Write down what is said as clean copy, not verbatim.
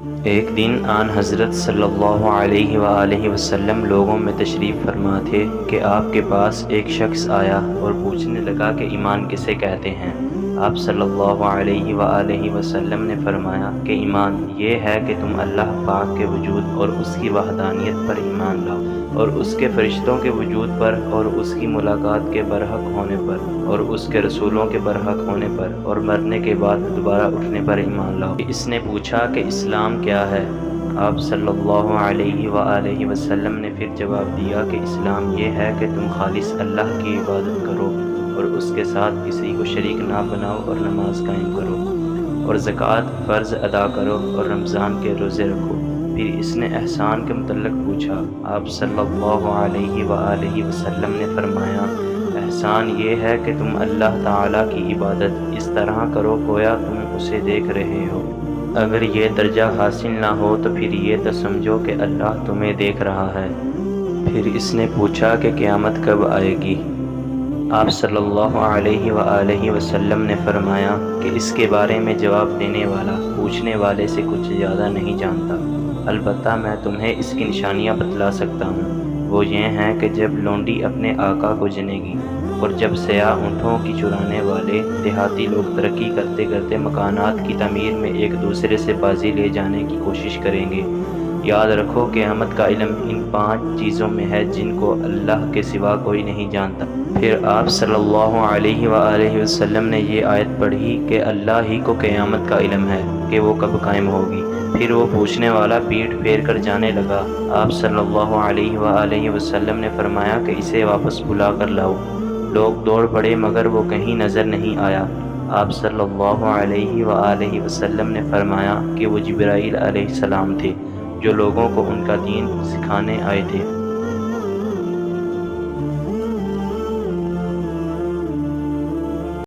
ایک دن آن حضرت صلی اللہ علیہ وآلہ وسلم لوگوں میں تشریف فرما تھے کہ آپ کے پاس ایک شخص آیا اور پوچھنے لگا کہ ایمان کسے کہتے ہیں۔ آپ صلی اللہ علیہ وآلہ وسلم نے فرمایا کہ ایمان یہ ہے کہ تم اللہ پاک کے وجود اور اس کی وحدانیت پر ایمان لاؤ، اور اس کے فرشتوں کے وجود پر، اور اس کی ملاقات کے برحق ہونے پر، اور اس کے رسولوں کے برحق ہونے پر، اور مرنے کے بعد دوبارہ اٹھنے پر ایمان لاؤ۔ اس نے پوچھا کہ اسلام کیا ہے؟ آپ صلی اللہ علیہ وآلہ وسلم نے پھر جواب دیا کہ اسلام یہ ہے کہ تم خالص اللہ کی عبادت کرو اور اس کے ساتھ کسی کو شریک نہ بناؤ، اور نماز قائم کرو، اور زکوٰۃ فرض ادا کرو، اور رمضان کے روزے رکھو۔ پھر اس نے احسان کے متعلق پوچھا۔ آپ صلی اللہ علیہ وآلہ وسلم نے فرمایا، احسان یہ ہے کہ تم اللہ تعالیٰ کی عبادت اس طرح کرو گویا تم اسے دیکھ رہے ہو۔ اگر یہ درجہ حاصل نہ ہو تو پھر یہ تو سمجھو کہ اللہ تمہیں دیکھ رہا ہے۔ پھر اس نے پوچھا کہ قیامت کب آئے گی؟ آپ صلی اللہ علیہ وآلہ وسلم نے فرمایا کہ اس کے بارے میں جواب دینے والا پوچھنے والے سے کچھ زیادہ نہیں جانتا، البتہ میں تمہیں اس کی نشانیاں بتلا سکتا ہوں۔ وہ یہ ہیں کہ جب لونڈی اپنے آقا کو جنے گی، اور جب سیاہ اونٹوں کی چرانے والے دیہاتی لوگ ترقی کرتے کرتے مکانات کی تعمیر میں ایک دوسرے سے بازی لے جانے کی کوشش کریں گے۔ یاد رکھو قیامت کا علم ان 5 چیزوں میں ہے جن کو اللہ کے سوا کوئی نہیں جانتا۔ پھر آپ صلی اللہ علیہ وآلہ وسلم نے یہ آیت پڑھی کہ اللہ ہی کو قیامت کا علم ہے کہ وہ کب قائم ہوگی۔ پھر وہ پوچھنے والا پیٹھ پھیر کر جانے لگا۔ آپ صلی اللہ علیہ وآلہ وسلم نے فرمایا کہ اسے واپس بلا کر لاؤ۔ لوگ دوڑ پڑے مگر وہ کہیں نظر نہیں آیا۔ آپ صلی اللہ علیہ وآلہ وسلم نے فرمایا کہ وہ جبرائیل علیہ السلام تھے جو لوگوں کو ان کا دین سکھانے آئے تھے۔